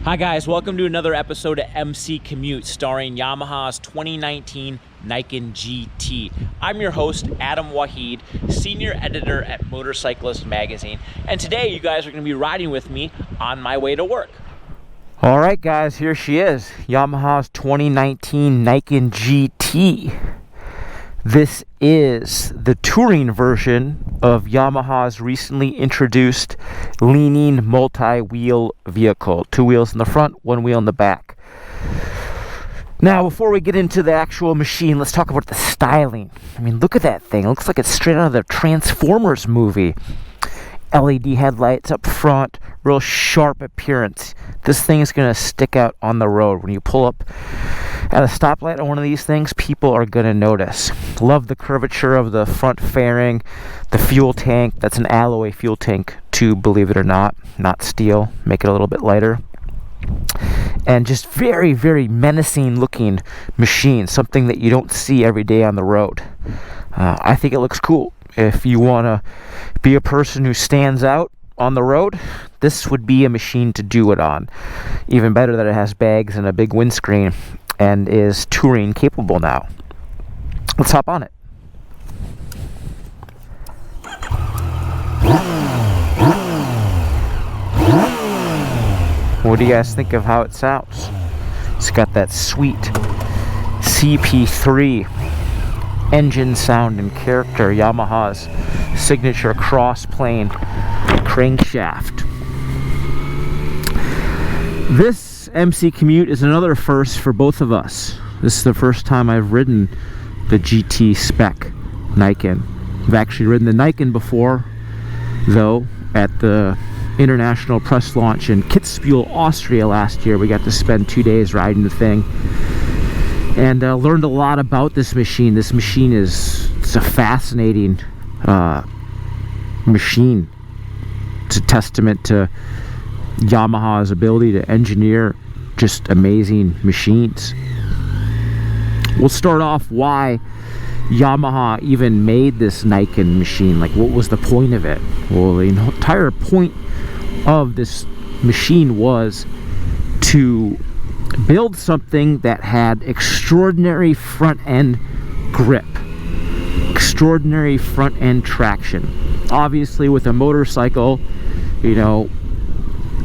Hi guys, welcome to another episode of MC Commute starring Yamaha's 2019 Niken GT. I'm your host, Adam Waheed, senior editor at Motorcyclist Magazine, and today you guys are going to be riding with me on my way to work. All right guys, here she is, Yamaha's 2019 Niken GT. This is the touring version of Yamaha's recently introduced leaning multi-wheel vehicle. 2 wheels in the front, 1 wheel in the back. Now, before we get into the actual machine, let's talk about the styling. I mean, look at that thing. It looks like it's straight out of the Transformers movie. LED headlights up front, real sharp appearance. This thing is going to stick out on the road. When you pull up at a stoplight on one of these things, people are going to notice. Love the curvature of the front fairing, the fuel tank. That's an alloy fuel tank too, believe it or not steel. Make it a little bit lighter. And just very, very menacing looking machine, something that you don't see every day on the road. I think it looks cool. If you want to be a person who stands out on the road, this would be a machine to do it on. Even better that it has bags and a big windscreen and is touring capable now. Let's hop on it. What do you guys think of how it sounds? It's got that sweet CP3 engine sound and character, Yamaha's signature cross-plane crankshaft. This MC Commute is another first for both of us. This is the first time I've ridden the GT spec Niken. I've actually ridden the Niken before, though, at the international press launch in Kitzbühel, Austria last year. We got to spend 2 days riding the thing and learned a lot about this machine. This machine it's a fascinating machine. It's a testament to Yamaha's ability to engineer just amazing machines. We'll start off why Yamaha even made this Niken machine. Like, what was the point of it? Well, the entire point of this machine was to build something that had extraordinary front end grip, extraordinary front end traction. Obviously, with a motorcycle,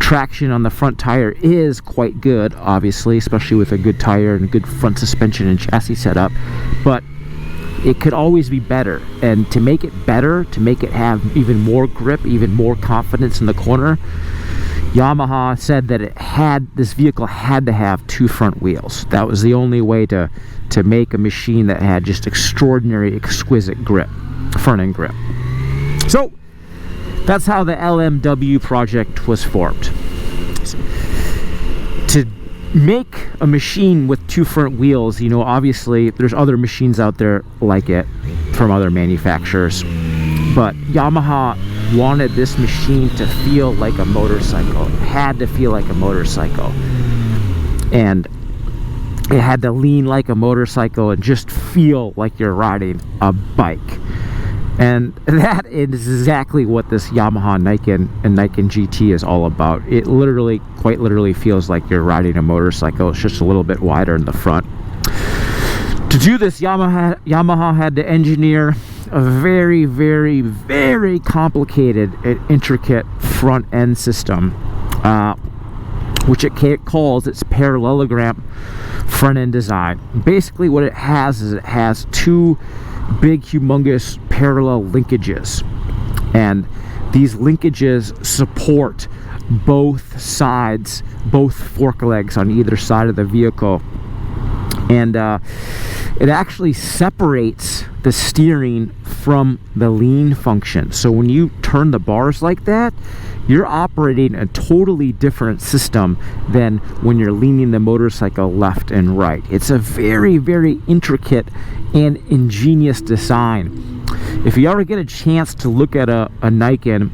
traction on the front tire is quite good, obviously, especially with a good tire and a good front suspension and chassis setup, but it could always be better. And to make it better, to make it have even more grip, even more confidence in the corner, Yamaha said that this vehicle had to have 2 front wheels. That was the only way to make a machine that had just extraordinary, exquisite grip, front end grip. So that's how the LMW project was formed. To make a machine with 2 front wheels, obviously there's other machines out there like it from other manufacturers, but Yamaha wanted this machine to feel like a motorcycle. It had to feel like a motorcycle, and it had to lean like a motorcycle and just feel like you're riding a bike. And that is exactly what this Yamaha Niken and Niken GT is all about. It literally, quite literally, feels like you're riding a motorcycle. It's just a little bit wider in the front. To do this, Yamaha had to engineer a very, very, very complicated and intricate front end system, which it calls its Parallelogram front end design. Basically what it has is it has 2 big, humongous parallel linkages, and these linkages support both sides, both fork legs on either side of the vehicle, and it actually separates the steering from the lean function. So when you turn the bars like that, you're operating a totally different system than when you're leaning the motorcycle left and right. It's a very, very intricate and ingenious design. If you ever get a chance to look at a Niken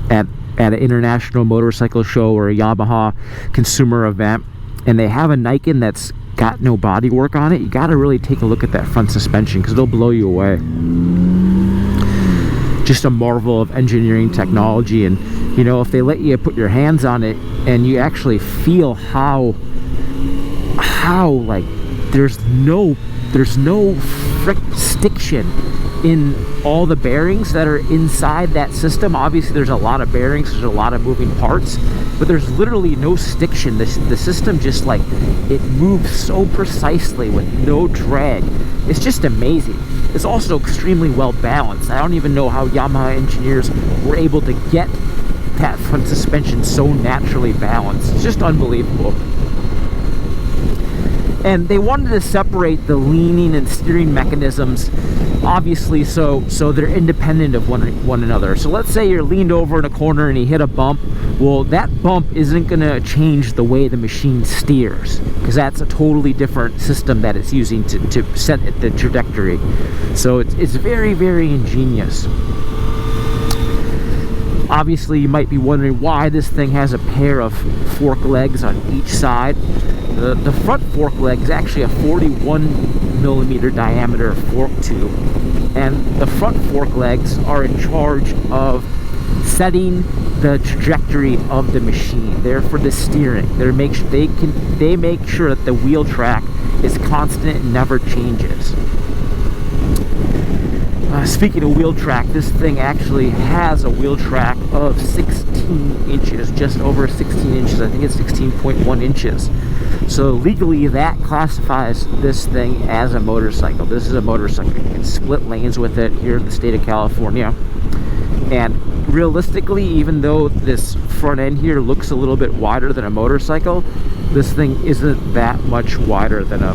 at an international motorcycle show or a Yamaha consumer event, and they have a Niken that's got no body work on it, you got to really take a look at that front suspension, because it'll blow you away. Just a marvel of engineering technology, and You know, if they let you put your hands on it and you actually feel how like there's no friction in all the bearings that are inside that system. Obviously there's a lot of bearings, there's a lot of moving parts, but there's literally no stiction. The system just like, it moves so precisely with no drag. It's just amazing. It's also extremely well balanced. I don't even know how Yamaha engineers were able to get that front suspension so naturally balanced. It's just unbelievable. And they wanted to separate the leaning and steering mechanisms, obviously, so they're independent of one another. So let's say you're leaned over in a corner and you hit a bump. Well, that bump isn't going to change the way the machine steers, because that's a totally different system that it's using to set the trajectory. So it's very, very ingenious. Obviously, you might be wondering why this thing has a pair of fork legs on each side. The front fork leg is actually a 41mm diameter fork tube, and the front fork legs are in charge of setting the trajectory of the machine. They're for the steering. They make sure that the wheel track is constant and never changes. Speaking of wheel track, this thing actually has a wheel track of 16 inches, just over 16 inches. I think it's 16.1 inches. So legally that classifies this thing as a motorcycle. This is a motorcycle. You can split lanes with it here in the state of California. And realistically, even though this front end here looks a little bit wider than a motorcycle, this thing isn't that much wider than a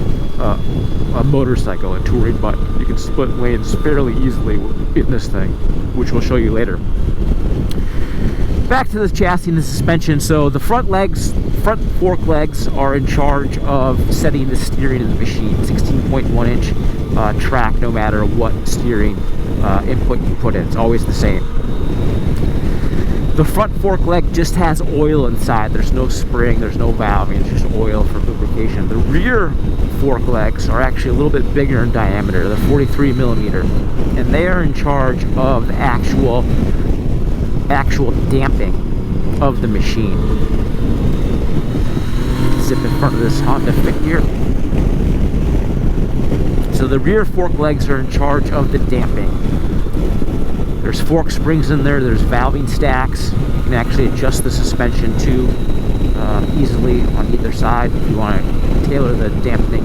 motorcycle, a touring bike. You can split lanes fairly easily in this thing, which we'll show you later. Back to the chassis and the suspension. So the front fork legs are in charge of setting the steering of the machine. 16.1 inch track, no matter what steering input you put in. It's always the same. The front fork leg just has oil inside. There's no spring, there's no valve, it's just oil for lubrication. The rear fork legs are actually a little bit bigger in diameter. They're 43mm, and they are in charge of the actual damping of the machine. Zip in front of this Honda Fit here. So the rear fork legs are in charge of the damping. There's fork springs in there, there's valving stacks. You can actually adjust the suspension too easily on either side if you want to tailor the dampening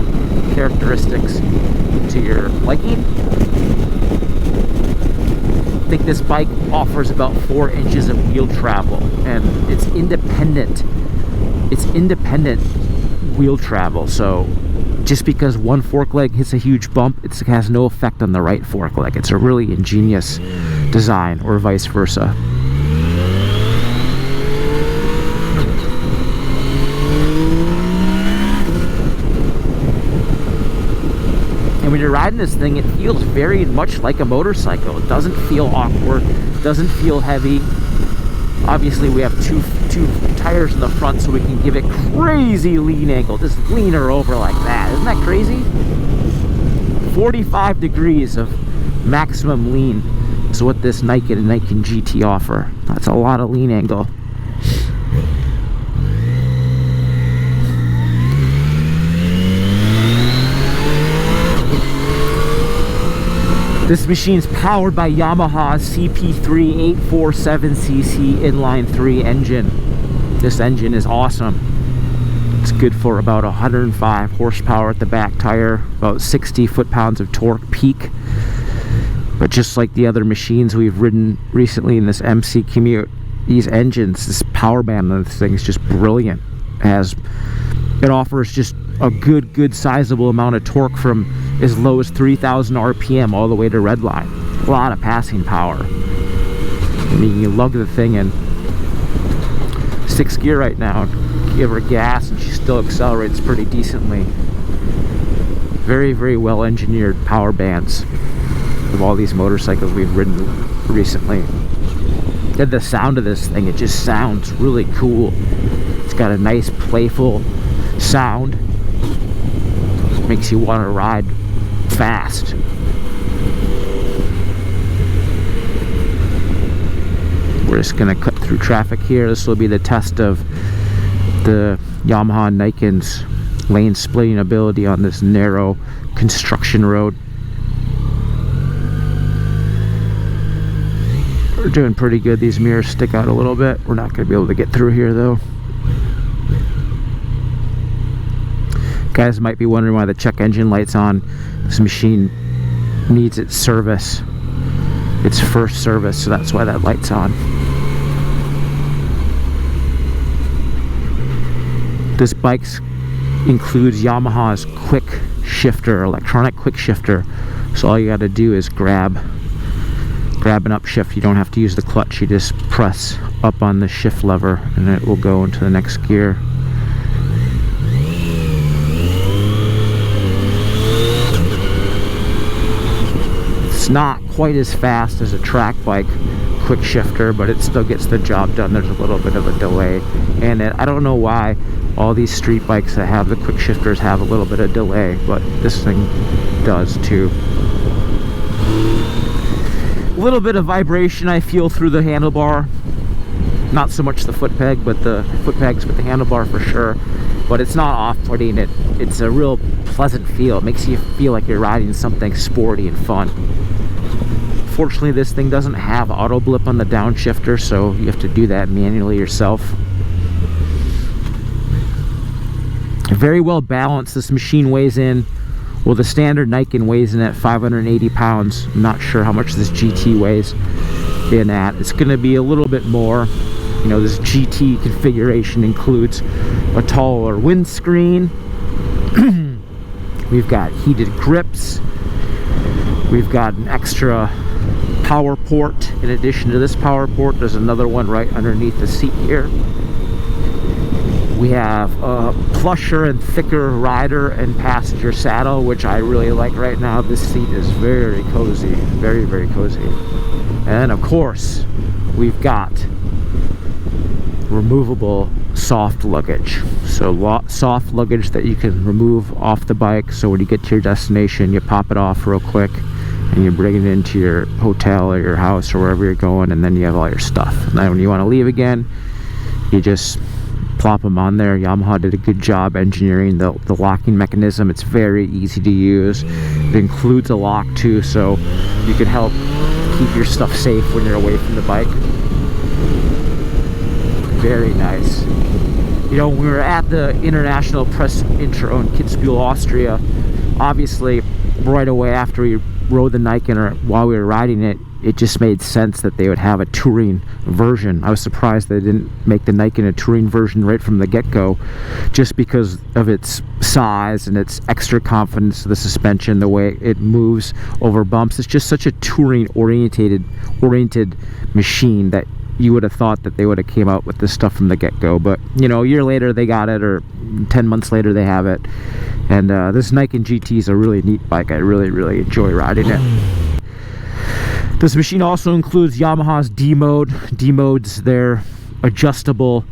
characteristics to your liking. I think this bike offers about 4 inches of wheel travel, and it's independent wheel travel. So just because one fork leg hits a huge bump, it has no effect on the right fork leg. It's a really ingenious design, or vice versa. And when you're riding this thing, it feels very much like a motorcycle. It doesn't feel awkward, doesn't feel heavy. Obviously we have two tires in the front, so we can give it crazy lean angle. Just lean her over like that. Isn't that crazy? 45 degrees of maximum lean is what this Niken and Niken GT offer. That's a lot of lean angle. This machine's powered by Yamaha's CP3 847cc inline-3 engine. This engine is awesome. It's good for about 105 horsepower at the back tire, about 60 foot-pounds of torque peak. But just like the other machines we've ridden recently in this MC Commute, these engines, this power band of this thing is just brilliant. It offers just a good sizable amount of torque from as low as 3,000 RPM all the way to redline. A lot of passing power. I mean, you lug the thing in 6th gear right now, give her gas, and she still accelerates pretty decently. Very well engineered power bands of all these motorcycles we've ridden recently. And the sound of this thing, it just sounds really cool. It's got a nice playful sound. Makes you want to ride fast. We're just gonna cut through traffic here. This will be the test of the Yamaha Niken's lane splitting ability on this narrow construction road. We're doing pretty good. These mirrors stick out a little bit. We're not going to be able to get through here though. Guys might be wondering why the check engine light's on. This machine needs its service, its first service, so that's why that light's on. This bike includes Yamaha's quick shifter, electronic quick shifter. So all you got to do is grab an upshift. You don't have to use the clutch. You just press up on the shift lever and it will go into the next gear. It's not quite as fast as a track bike quick shifter, but it still gets the job done. There's a little bit of a delay in it. I don't know why all these street bikes that have the quick shifters have a little bit of delay, but this thing does too. A little bit of vibration I feel through the handlebar. Not so much the foot peg, but the foot pegs with the handlebar for sure. But it's not off-putting. It's a real pleasant feel. It makes you feel like you're riding something sporty and fun. Fortunately, this thing doesn't have auto blip on the downshifter, so you have to do that manually yourself. Very well balanced. This machine weighs in, well, the standard Niken weighs in at 580 pounds. I'm not sure how much this GT weighs in at. It's going to be a little bit more. You know, this GT configuration includes a taller windscreen. We've got heated grips. We've got an extra power port. In addition to this power port, there's another one right underneath the seat here. We have a plusher and thicker rider and passenger saddle, which I really like right now. This seat is very cozy, very, very cozy. And of course, we've got removable soft luggage. So soft luggage that you can remove off the bike, so when you get to your destination, you pop it off real quick and you bring it into your hotel or your house or wherever you're going, and then you have all your stuff. And then when you want to leave again, you just plop them on there. Yamaha did a good job engineering the locking mechanism. It's very easy to use. It includes a lock too, so you can help keep your stuff safe when you're away from the bike. Very nice. You know, when we were at the International Press Intro in Kitzbühel, Austria, obviously right away after we rode the Niken, or while we were riding it, it just made sense that they would have a touring version. I was surprised they didn't make the Niken a touring version right from the get-go, just because of its size and its extra confidence of the suspension, the way it moves over bumps. It's just such a touring oriented machine that you would have thought that they would have came out with this stuff from the get-go. But you know, a year later they got it, or 10 months later they have it. And this Niken GT is a really neat bike. I really enjoy riding it. This machine also includes Yamaha's D mode. D mode's their adjustable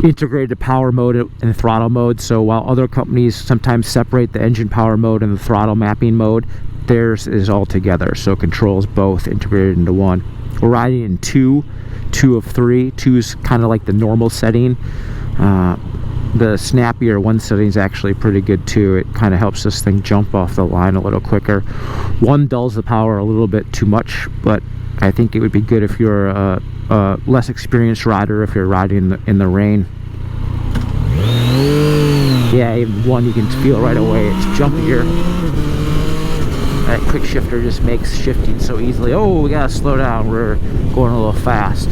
integrated power mode and throttle mode. So while other companies sometimes separate the engine power mode and the throttle mapping mode, theirs is all together, so it controls both integrated into one. We're riding in two of three. Two is kind of like the normal setting. The snappier one setting is actually pretty good too. It kind of helps this thing jump off the line a little quicker. One dulls the power a little bit too much, but I think it would be good if you're a less experienced rider, if you're riding in the rain. Yeah, even one you can feel right away. It's jumpier. That quick shifter just makes shifting so easily. Oh, we gotta slow down. We're going a little fast.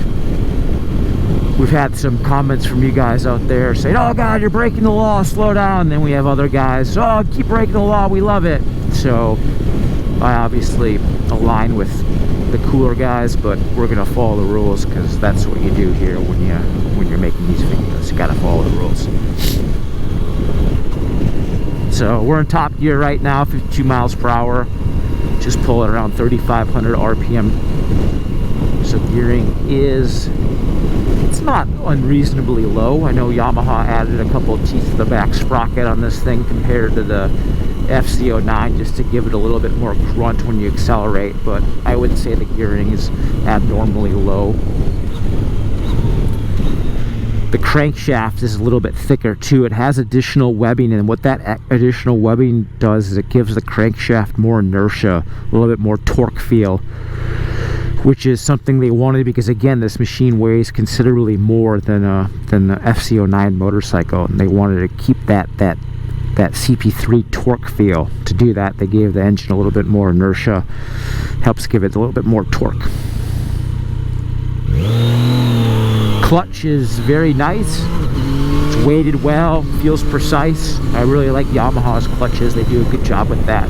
We've had some comments from you guys out there saying, oh God, you're breaking the law, slow down. And then we have other guys, oh, keep breaking the law, we love it. So I obviously align with the cooler guys, but we're gonna follow the rules, because that's what you do here when you're making these videos. You gotta follow the rules. So we're in top gear right now, 52 miles per hour. Just pulling around 3,500 RPM. So gearing is, it's not unreasonably low. I know Yamaha added a couple of teeth to the back sprocket on this thing compared to the FC09, just to give it a little bit more grunt when you accelerate, but I would say the gearing is abnormally low. The crankshaft is a little bit thicker too. It has additional webbing, and what that additional webbing does is it gives the crankshaft more inertia, a little bit more torque feel, which is something they wanted, because again, this machine weighs considerably more than the FC09 motorcycle, and they wanted to keep that CP3 torque feel. To do that, they gave the engine a little bit more inertia, helps give it a little bit more torque. Clutch is very nice. It's weighted well, feels precise. I really like Yamaha's clutches. They do a good job with that.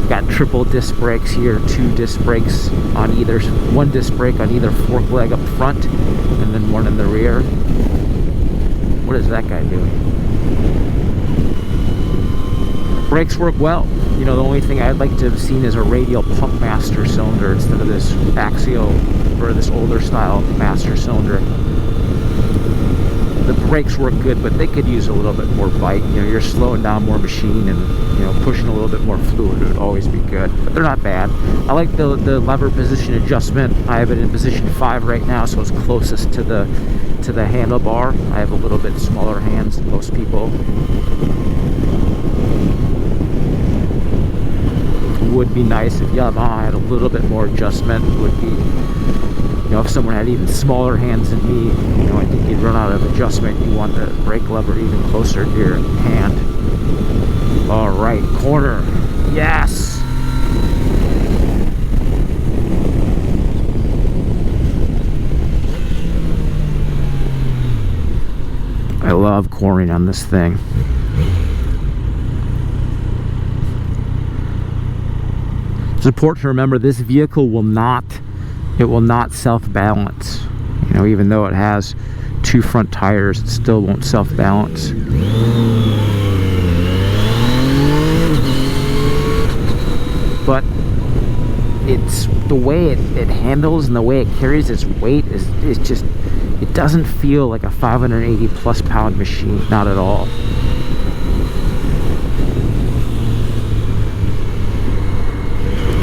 Got triple disc brakes here, 2 disc brakes on either, 1 disc brake on either fork leg up front, and then 1 in the rear. What is that guy doing? Brakes work well. You know, the only thing I'd like to have seen is a radial pump master cylinder instead of this axial, or this older style master cylinder. The brakes work good, but they could use a little bit more bite. You know, you're slowing down more machine, and you know, pushing a little bit more fluid would always be good. But they're not bad. I like the lever position adjustment. I have it in position 5 right now, so it's closest to the handlebar. I have a little bit smaller hands than most people. Would be nice if Yamaha had a little bit more adjustment. Would be, you know, if someone had even smaller hands than me, you know, I think you'd run out of adjustment. You want the brake lever even closer to your hand. All right, corner. Yes. I love cornering on this thing. It's important to remember this vehicle will not self-balance. You know, even though it has 2 front tires, it still won't self-balance. But it's the way it handles and the way it carries its weight is just, it doesn't feel like a 580 plus pound machine, not at all.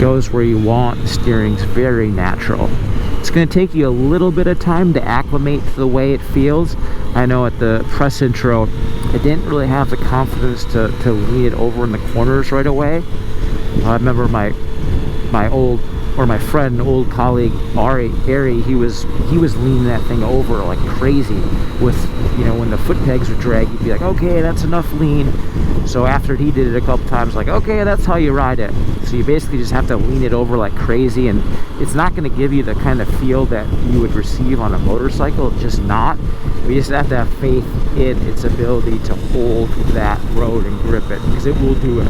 Goes where you want. The steering's very natural. It's going to take you a little bit of time to acclimate to the way it feels. I know at the press intro I didn't really have the confidence to lean it over in the corners right away. I remember my friend, old colleague Ari, he was leaning that thing over like crazy. With, you know, when the foot pegs would drag, he'd be like, okay, that's enough lean. So after he did it a couple times, like, okay, that's how you ride it. So you basically just have to lean it over like crazy, and it's not going to give you the kind of feel that you would receive on a motorcycle. It's just not. We just have to have faith in its ability to hold that road and grip it, because it will do it.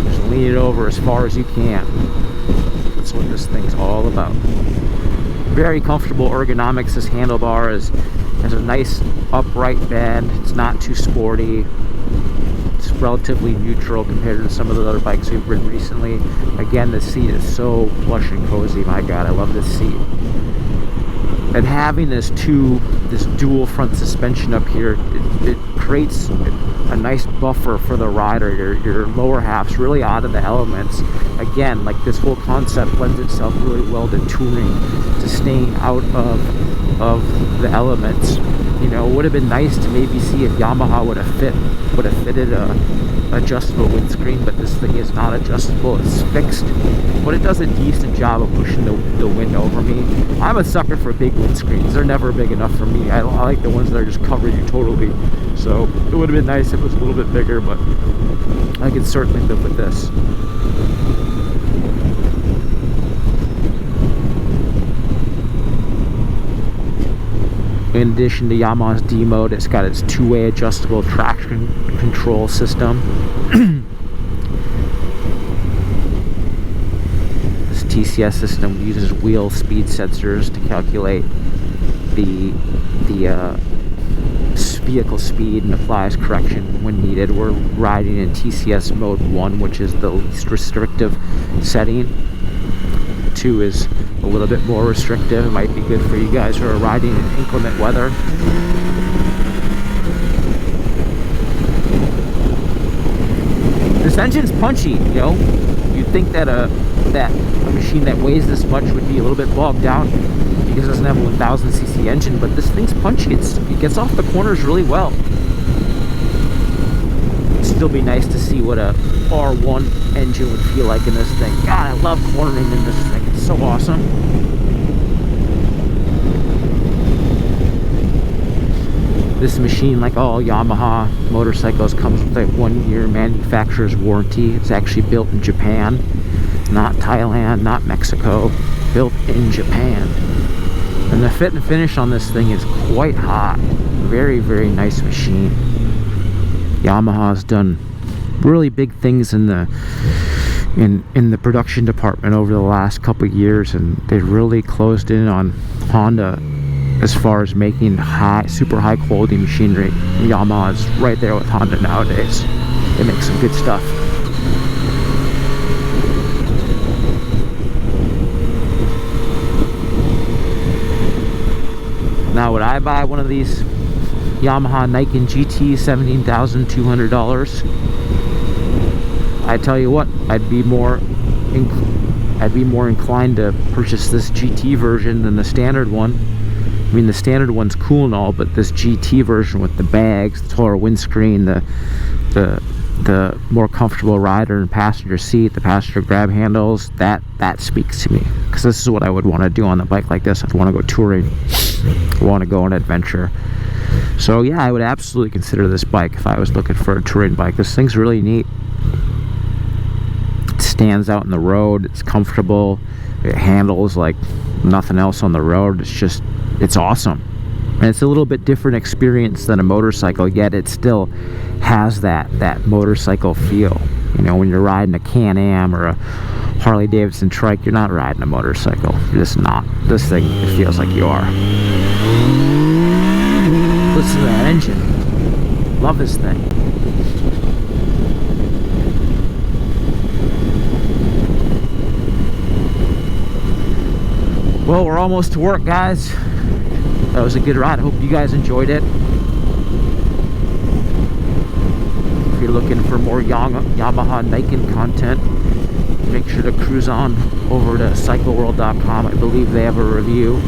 Just lean it over as far as you can. That's what this thing's all about. Very comfortable ergonomics. This handlebar has a nice upright bend. It's not too sporty. It's relatively neutral compared to some of the other bikes we've ridden recently. Again, the seat is so plush and cozy. My God, I love this seat. And having this dual front suspension up here, it creates a nice buffer for the rider. Your lower half's really out of the elements. Again, like, this whole concept lends itself really well to tuning, to staying out of the elements. You know, it would have been nice to maybe see if Yamaha would have fitted a adjustable windscreen, but this thing is not adjustable. It's fixed, but it does a decent job of pushing the wind over me. I'm a sucker for big windscreens. They're never big enough for me. I like the ones that are just covering you totally. So it would have been nice if it was a little bit bigger, but I could certainly live with this. In addition to Yamaha's D mode, it's got its 2-way adjustable traction control system. This TCS system uses wheel speed sensors to calculate the vehicle speed and applies correction when needed. We're riding in TCS mode 1, which is the least restrictive setting. 2 is a little bit more restrictive. It might be good for you guys who are riding in inclement weather. This engine's punchy, you know. You'd think that a machine that weighs this much would be a little bit bogged down because it doesn't have a 1000cc engine, but this thing's punchy. It gets off the corners really well. It'd still be nice to see what a R1 engine would feel like in this thing. God, I love cornering in this thing. It's so awesome. This machine, like all Yamaha motorcycles, comes with a 1-year manufacturer's warranty. It's actually built in Japan, not Thailand, not Mexico, built in Japan. And the fit and finish on this thing is quite hot. Very, very nice machine. Yamaha's done really big things in the production department over the last couple of years, and they really closed in on Honda as far as making super high quality machinery. Yamaha is right there with Honda nowadays. They make some good stuff. Now, would I buy one of these Yamaha Niken GT, $17,200? I tell you what, I'd be more inclined to purchase this GT version than the standard one. I mean, the standard one's cool and all, but this GT version with the bags, the taller windscreen, the more comfortable rider and passenger seat, the passenger grab handles, that speaks to me. Because this is what I would want to do on a bike like this. I'd want to go touring. I want to go on adventure. So yeah, I would absolutely consider this bike if I was looking for a touring bike. This thing's really neat. It stands out in the road. It's comfortable. It handles like nothing else on the road. It's awesome. And it's a little bit different experience than a motorcycle, yet it still has that motorcycle feel. You know, when you're riding a Can-Am or a Harley Davidson trike, you're not riding a motorcycle. You're just not. This thing, it feels like you are. Listen to that engine. Love this thing. Well, we're almost to work, guys. That was a good ride. I hope you guys enjoyed it. If you're looking for more Yamaha Niken content, make sure to cruise on over to cycleworld.com. I believe they have a review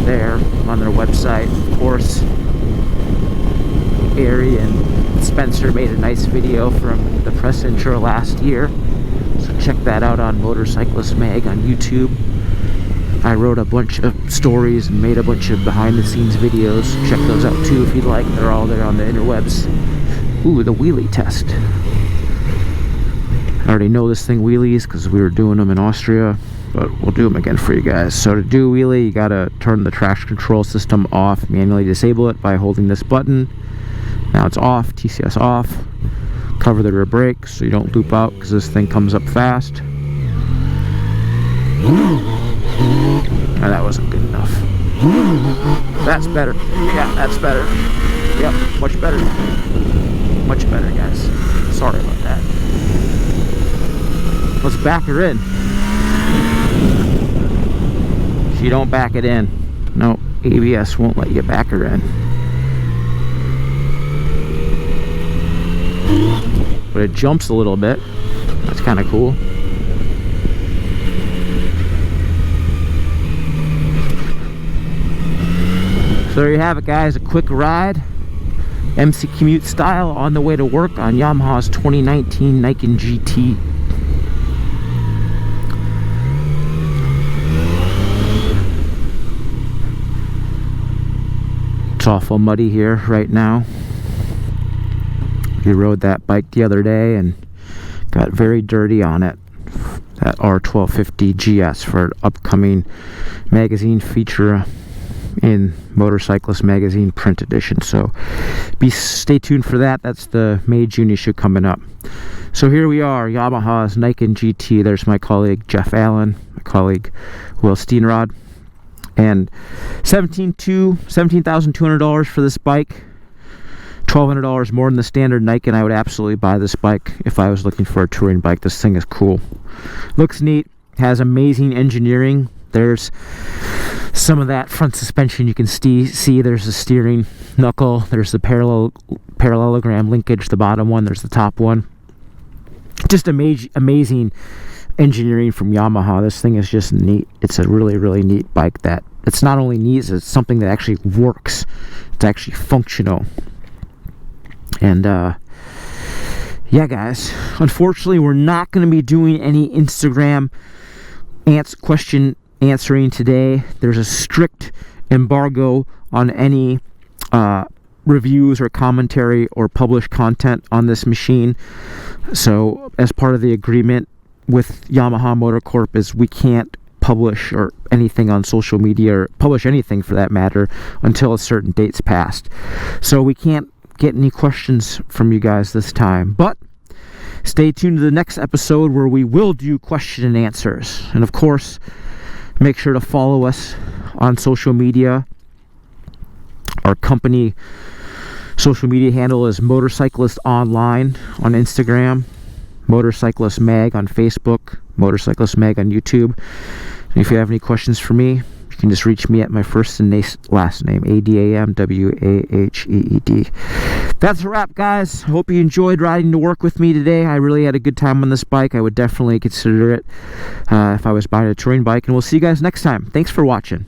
there on their website. Of course, Ari and Spencer made a nice video from the press intro last year, so check that out on Motorcyclist Mag on YouTube. I wrote a bunch of stories and made a bunch of behind-the-scenes videos. Check those out too if you'd like. They're all there on the interwebs. Ooh, the wheelie test. I already know this thing wheelies because we were doing them in Austria, but we'll do them again for you guys. So to do a wheelie, you gotta turn the traction control system off, manually disable it by holding this button. Now it's off, TCS off. Cover the rear brake so you don't loop out because this thing comes up fast. Oh, that wasn't good enough. That's better. Yeah, that's better. Yep, much better. Much better, guys. Sorry about that. Let's back her in. If you don't back it in, no, ABS won't let you back her in. But it jumps a little bit. That's kind of cool. So there you have it, guys, a quick ride, MC Commute style, on the way to work on Yamaha's 2019 Niken GT. It's awful muddy here right now. We rode that bike the other day and got very dirty on it. That R1250 GS for an upcoming magazine feature in Motorcyclist Magazine print edition. So stay tuned for that. That's the May-June issue coming up. So here we are, Yamaha's Niken GT. There's my colleague Jeff Allen, my colleague Will Steenrod, and $17,200 for this bike. $1,200 more than the standard Niken. I would absolutely buy this bike if I was looking for a touring bike. This thing is cool. Looks neat. Has amazing engineering. There's some of that front suspension you can see. There's the steering knuckle. There's the parallelogram linkage, the bottom one. There's the top one. just amazing engineering from Yamaha. This thing is just neat. It's a really, really neat bike that it's not only neat, it's something that actually works. It's actually functional. And yeah, guys, unfortunately we're not going to be doing any Instagram question answering today. There's a strict embargo on any reviews or commentary or published content on this machine. So as part of the agreement with Yamaha Motor Corp is we can't publish or anything on social media, or publish anything for that matter, until a certain date's passed. So we can't get any questions from you guys this time, but stay tuned to the next episode where we will do question and answers. And of course, make sure to follow us on social media. Our company social media handle is Motorcyclist Online on Instagram, Motorcyclist Mag on Facebook, Motorcyclist Mag on YouTube. And if you have any questions for me, you can just reach me at my first and last name, ADAMWAHEED. That's a wrap, guys. I hope you enjoyed riding to work with me today. I really had a good time on this bike. I would definitely consider it if I was buying a touring bike. And we'll see you guys next time. Thanks for watching.